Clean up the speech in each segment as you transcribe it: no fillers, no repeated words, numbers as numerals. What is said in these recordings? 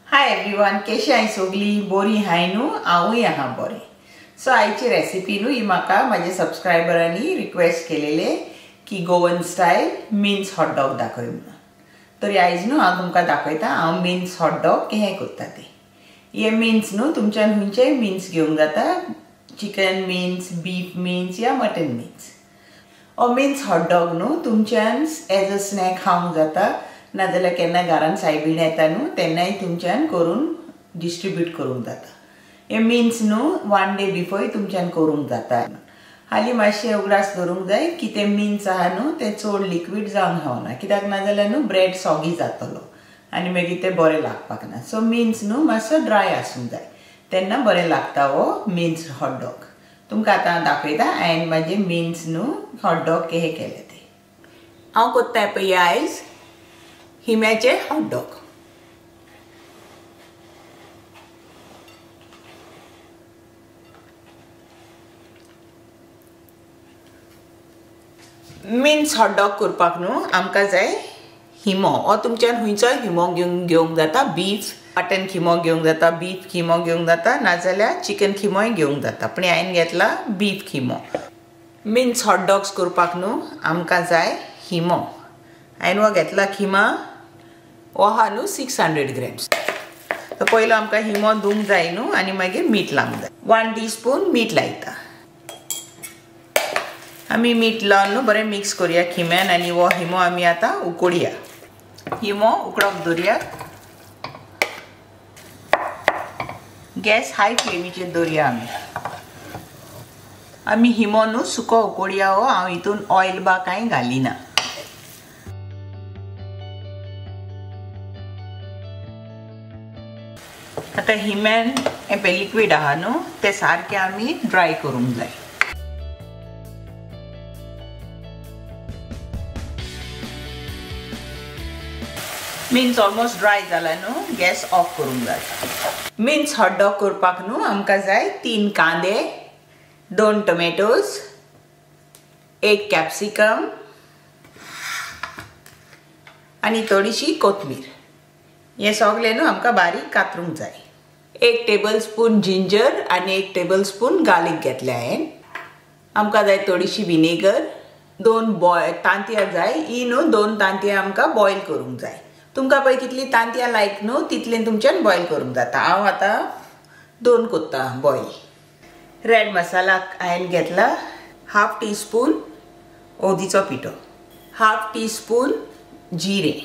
Hi everyone, कशी आई सगळी बरी हाय न्हू? हांवूय आहा बरें. सो आयची रेसिपी न्हू ही म्हाका म्हाजे सबस्क्रायबरांनी रिक्वेस्ट केलेले की गोवन स्टायल मिन्स हॉटडॉग दाखय म्हणून. तरी आयज न्हू हांव तुमकां दाखयता हांव मिन्स हॉटडॉग केहे करता ते. हे मिन्स न्हू तुमच्यान खंयचेय मिन्स घेवंक जाता, चिकन मिन्स, बीफ मिन्स या मटन मिन्स. हो मिन्स हॉटडॉग न्हू तुमच्यान एज अ स्नॅक खावंक जाता, नाजाल्यार केन्ना घरान सायबीण येता न्हू तेन्नाय तुमच्यान करून डिस्ट्रीब्यूट करूंक जाता. हे मिन्स न्हू 1 डे बिफोर तुमच्यान करूंक जाता. हालीं मातशें उगडास दवरूंक जाय की ते मिन्स आहा न्हू ते चड लिक्वीड जावंक खावना, कित्याक नाजाल्यार न्हू ब्रेड सॉगी जातलो आनी मागीर ते बरें लागपाक ना. सो मिन्स न्हू मातसो ड्राय आसूंक जाय तेन्ना बरें लागता हो मिन्स हॉटडॉग. तुमकां आतां दाखयता हांवें म्हाजे मिन्स न्हू हॉटडॉग केहे केले ते. हांव कोत्ताय पळय आयज हिम्याचे हॉटडॉग. मिन्स हॉटडॉग करपाक न्हू आमकां जाय हिमो. हो तुमच्यान खंयचोय हिमो घेवंक जाता. बीफ मटन खिमो घेवंक जाता, बीफ खिमो घेवंक जाता, नाजाल्यार चिकन खिमोय घेवंक जाता, पूण हांवें घेतला बीफ खिमो. मिन्स हॉटडॉग्स करपाक न्हू आमकां जाय हिमो. हांवें हो घेतला खिमा, हो आहा न्हू 600 ग्रॅम्स. तर पयलो आमकां हिमो धुवंक जाय न्हू आनी मागीर मीठ लावंक जाय. 1 टीस्पून मीठ लायता. आमी मीठ लावन न्हू बरें मिक्स करुया खिम्यान आनी हो हिमो आमी आतां उकडुया. हिमो उकडोवंक दवरुया. गॅस हाय फ्लेमीचेर दवरुया आमी हिमो न्हू सुको उकडुया. हो हांव हितून ऑयल बा कांय घालिना. आतां हिम्यान हे पळय लिक्वीड आहा न्हू ते सारके आमी ड्राय करूंक जाय. मिन्स ऑलमोस्ट ड्राय जाला न्हू, गॅस ऑफ करूंक जाय. मिन्स हॉटडॉग करपाक न्हू आमकां जाय 3 कांदे, 2 टोमॅटोज, 1 कॅप्सिकम आनी थोडीशी कोथमीर. हे सगळें न्हू आमकां बारीक कातरूंक जाय. 1 टेबलस्पून जिंजर आनी 1 टेबलस्पून गार्लीक घेतले हांवें. आमकां जाय थोडीशी विनेगर, 2 तांतयां जाय. ही न्हू 2 तांतयां आमकां बॉयल करूंक जाय. तुमकां पळय कितली तांतयां लायक न्हू तितलें तुमच्यान बॉयल करूंक जाता. हांव आतां 2 कोत्ता बॉयल. रेड मसाला हांवें घेतला 1/2 टीस्पून हळदीचो पिठो, 1/2 टीस्पून जिरें,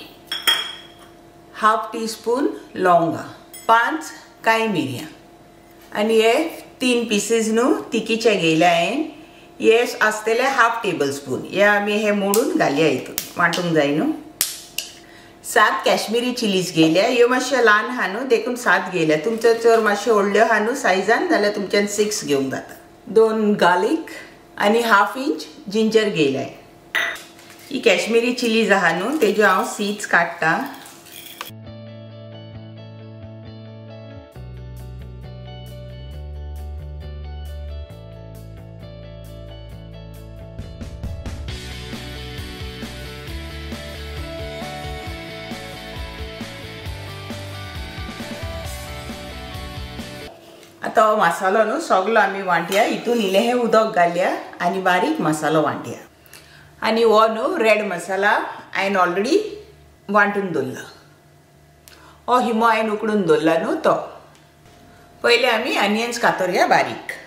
1/2 टीस्पून लवंगा, 5 काळी मिरयां आनी हे 3 पीसीस न्हू तिकीचे घेयले हांवें. हे आसतले 1/2 टेबलस्पून. हे आमी हे मोडून घालया हितून, वांटूंक जाय न्हू. 7 कॅश्मिरी चिलीज घेयल्या. ह्यो मातश्यो ल्हान आहा न्हू देखून 7 घेयल्या. तुमच्यो जर मातश्यो व्हडल्यो आहा न्हू सायजान जाल्यार तुमच्यान 6 घेवंक जाता. 2 गार्लीक आनी 1/2 इंच जिंजर घेयल्या. ही कॅश्मिरी चिलीज आहा न्हू तेज्यो हांव सीड्स काडटा. आतां हो मसालो न्हू सगळो आमी वांटया. हितून इल्लें उदक घालया आनी बारीक मसालो वांटया. आनी हो न्हू रेड मसाला हांवें ऑलरेडी वांटून दवरला. हो हिमो हांवें उकडून दवरला न्हू तो. पयलीं आमी ऑनियन्स कातरुया बारीक.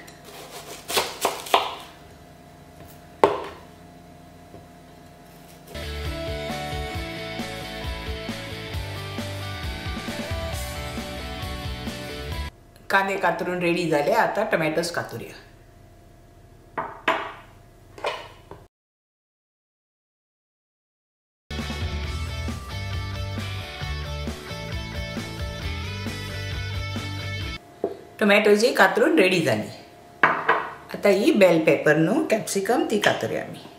कांदे कातरून रेडी जाले. आतां टोमॅटोज कातरुया. टोमॅटोजी कातरून रेडी जाली. आतां ही बेल पेपर न्हू कॅप्सिकम ती कातरुया आमी.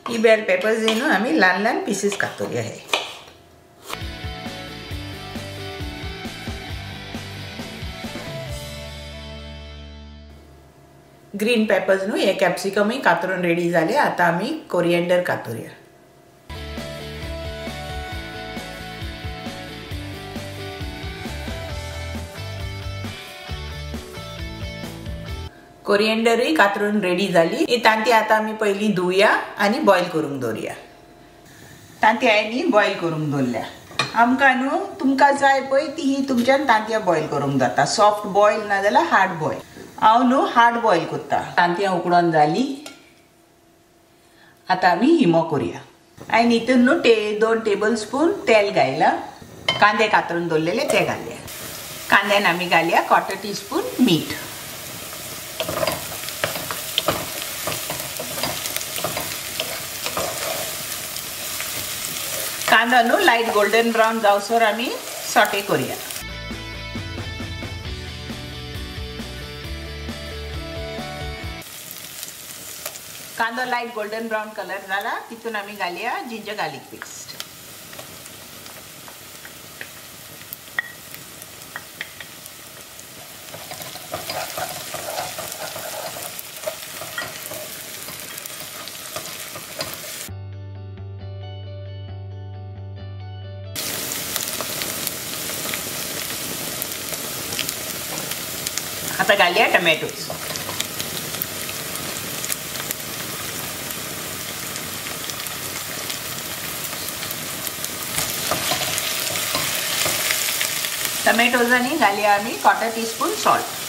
ही बेल पेपर्स न्हू आमी ल्हान ल्हान पीसीस कातरुया. हे ग्रीन पेपर्स न्हू हे कॅप्सिकमय कातरून रेडी जाले. आता आमी कोरिएंडर कातुया. कोरिएंडरय कातरून रेडी जाली. ही तांती आता आमी पहिली धुवया आणि बॉईल करून दवरया. तांती हांवें बॉईल करून दवरल्या. आमकां न्हू तुमकां जाय पळय ती ही तुमच्यान तांतयां बॉईल करूंक जाता. सॉफ्ट बॉईल ना जाल्यार हार्ड बॉईल. हांव न्हू हार्ड बॉईल करता. तांतयां उकडून जाली. आता आमी हिमो करूया. हांवें हितून न्हू 2 टेबल स्पून तेल घायला. कांदे कातरून दवरलेले ते घालया. कांद्यान आमी घालया 1/4 टीस्पून मीठ. कांदा न्हू लाइट गोल्डन ब्राउन जावसर आमी सॉटे करूया. कांदो लाइट गोल्डन ब्राउन कलर जाला. तितून आमी घालया जिंजर गार्लिक पेस्ट. आता घालया टोमॅटोज. टोमॅटोजांनी घालया आमी 1/4 टीस्पून सॉल्ट.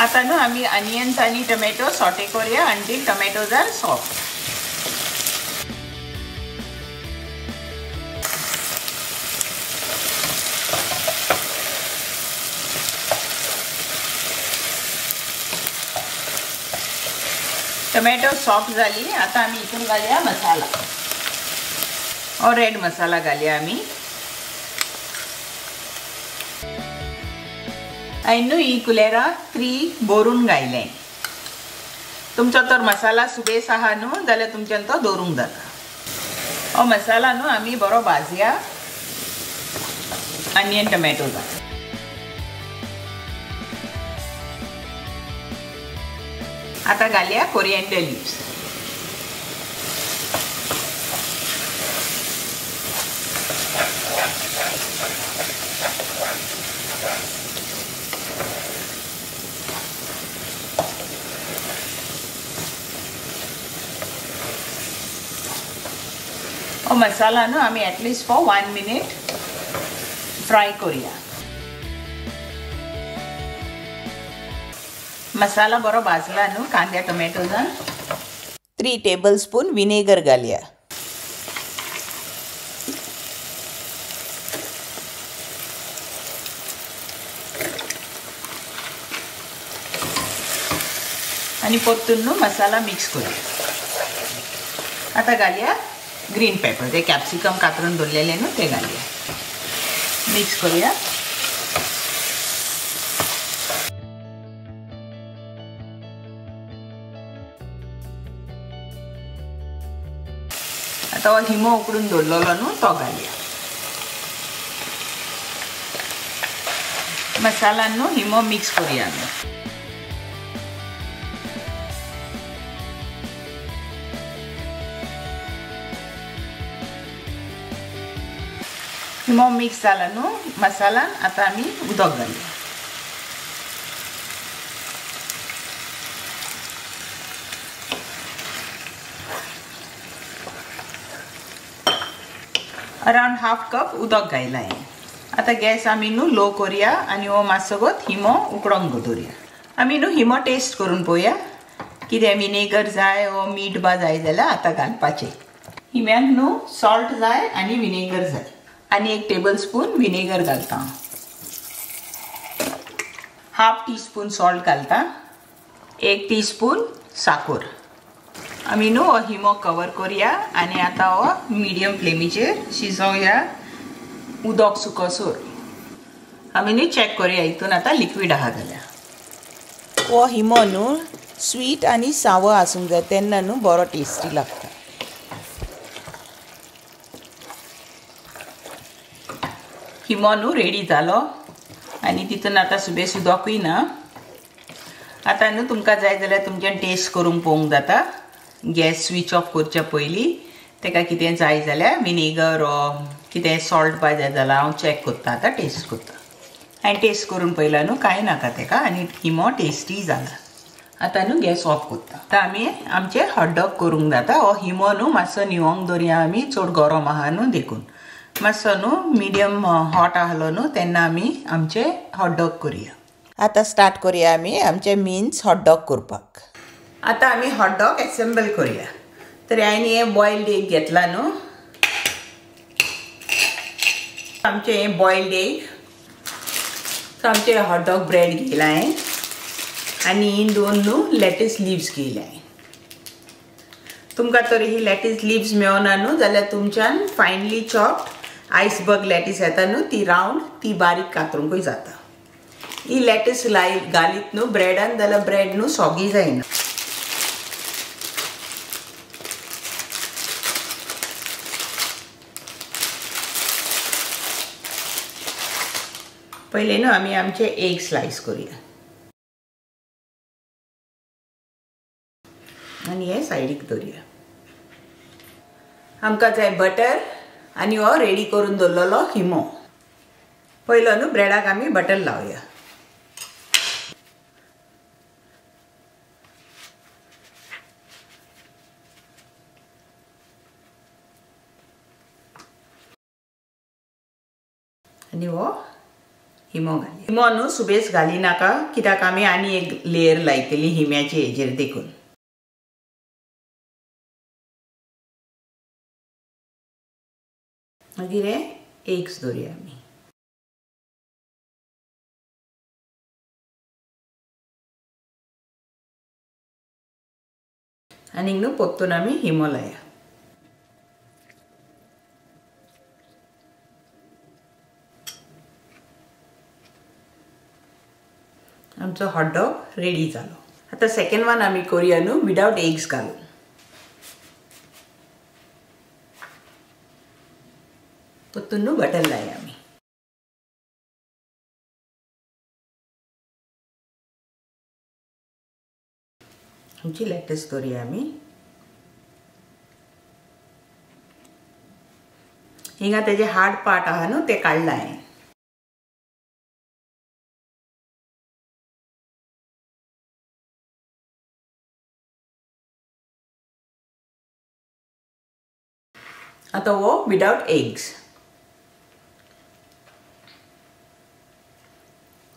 आता न्हू आमी अनियन्स आणि टोमॅटो सॉटे करूया until tomatoes are soft. Tomato soft जाली. आता आमी हितून घालया मसाला. और रेड मसाला घालया आमी. हांवें ही कुलेरा 3 बोरून घायले. तुमचो तर मसाला सुबेस आहा न्हू जाल्यार तुमच्यान तो दवरूंक जाता. हो मसाला न्हू आमी बरो भाजया अनियन टोमॅटोजा. आता घालया कोरिएंडर लीव्स. और मसाला न्हू आमी एटलीस्ट फॉर 1 मिनिट फ्राय करूया. मसाला बरो भाजला न्हू कांद्या टोमॅटोजान. 3 टेबल स्पून विनेगर घालया. आणि परतून न्हू मसाला मिक्स करूया. आता घालया ग्रीन पेपर. ते कॅप्सिकम कातरून दवरलेले न्हू ते घालया. मिक्स करूया. आता हिमो उकडून दवरलेलो न्हू तो घालया. मसालान न्हू हिमो मिक्स करूया आमी. हिमो मिक्स जाला न्हू मसालान. आता आमी उदक घालया. अराउंड 1/2 कप उदक घायला हांवें. आता गॅस आमी न्हू लो करूया आणि हो मातसोगोत हिमो उकडोंक दवरया. आमी न्हू हिमो टेस्ट करून पळोवया कितें विनेगर जाय ओ मीठ बा जाय जाल्यार आता घालपाचें. हिम्याक न्हू सॉल्ट जाय आनी विनेगर जाय. आणि 1 टेबल स्पून विनेगर घालता. 1/2 टीस्पून सॉल्ट घालता. 1 टीस्पून साखर. आमी न्हू हो हिमो कवर करूया आणि आता हो मिडियम फ्लेमीचेर शिजोवया उदक सुकोसर. आमी न्हू चेक करूया हितून आता लिक्वीड आहा जाल्यार. हो हिमो न्हू स्वीट आनी सावर आसूंक जाय, तेन्ना न्हू बरो टेस्टी लागता. किमो न्हू रेडी जालो आनी तितून आतां सुबेज उदकूय ना. आतां न्हू तुमकां जाय जाल्यार तुमच्यान टेस्ट करूंक पळोवंक जाता. गॅस स्विच ऑफ करच्या पयलीं तेका कितें जाय जाल्यार विनेगर कितें सॉल्ट पाय जाय जाल्यार हांव चॅक करता. आतां टेस्ट करता. हांवें टेस्ट करून पळयलां न्हू कांय नाका तेका आनी किमो टेस्टी जाला. आतां न्हू गॅस ऑफ करता. आतां आमी आमचे हॉटडॉग करूंक जाता. हो हिमो न्हू मातसो न्हिवोंक दवरया आमी, चड गरम आहा न्हू देखून. मातसो न्हू मिडियम हॉट आहलो न्हू तेन्ना आमी आमचे हॉटडॉग करुया. आतां स्टार्ट करुया आमी आमचे मिन्स हॉटडॉग करपाक. आतां आमी हॉटडॉग एसेंबल करुया. तर हांवें हें बॉयल्ड एग घेतला न्हू. आमचे हें बॉयल्ड एग, आमचे हॉटडॉग ब्रेड घेयला हांवें आनी 2 न्हू लेटीस लिव्स घेयले हांवें. तुमकां तर ही लेटीस लिव्स मेळना न्हू जाल्यार तुमच्यान फायनली चॉप्ड आयसबर्ग लेटीस येता न्हू ती रावंड ती बारीक कातरूंकूय जाता. ही लेटीस घालीत न्हू ब्रेडान जाल्यार ब्रेड न्हू सोगी जायना. पहिले न्हू आमी आमचे एग स्लायस करुया आनी हे सायडीक दवरुया. आमकां जाय बटर आनी हो रेडी करून दवरलेलो हिमो. पयलो न्हू ब्रेडाक आमी बटर लावया. आनी हो हिमो घालया. हिमो न्हू सुबेज घाली नाका कित्याक आमी आनी एक लेयर लायतली हिम्याची हेजेर देखून. मागीर हे एग्स दवरुया आमी. आनीक न्हू परतून आमी हिमो लाया. आमचो हॉटडॉग रेडी जालो. आतां सेकंड वन आमी करुया न्हू विदाउट एग्स घालून. परतून न्हू बटर लाया आमी. आमची लेटस दवरुया आमी. हिंगा तेजे हार्ड पार्ट आहा न्हू ते काडला हांवें. आतां हो विदाउट एग्स.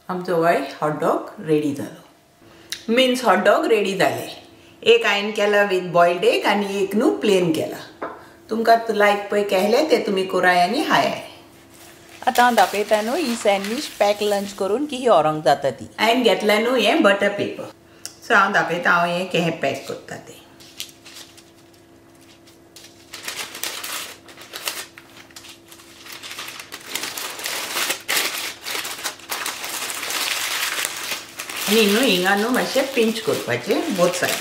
आमचो हो हॉटडॉग रेडी जालो. मिन्स हॉटडॉग रेडी जाले. एक हांवें केला विथ बॉयल्ड एग आनी एक न्हू प्लेन केला. तुमकां लायक पळय केले ते तुमी कराय आनी हायाय. आतां हांव दाखयता न्हू ही सँडवीच पॅक लंच करून की ही व्हरोंक जाता ती. हांवें घेतला न्हू हें बटर पेपर. सो हांव दाखयता हांव हें केहें पॅक करता तें. आनी न्हू हिंगा न्हू मातशें पिंच करपाचें बोथ सायड.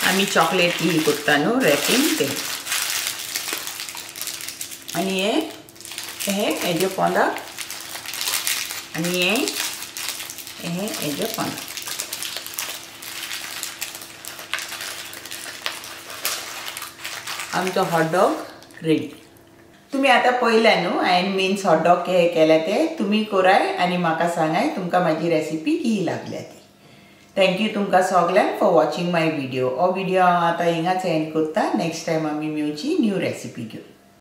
आमी चॉकलेट ही करता न्हू रॅपिंग तें. आनी हें हेजे पोंदाक आनी हें हेजे पोंदाक. आमचो हॉटडॉग रेडी. तुमी आतां पळयलें न्हू हांवें मिन्स हॉटडॉग केले ते. तुमी कराय आनी म्हाका सांगाय तुमकां म्हाजी रेसिपी की लागल्या ती. थँक्यू तुमकां सगल्यांक फॉर वॉचिंग माय व्हिडिओ. हो व्हिडिओ हांव आतां हिंगाच एंड करता. नेक्स्ट टायम आमी मेळची न्यू रेसिपी घेवन.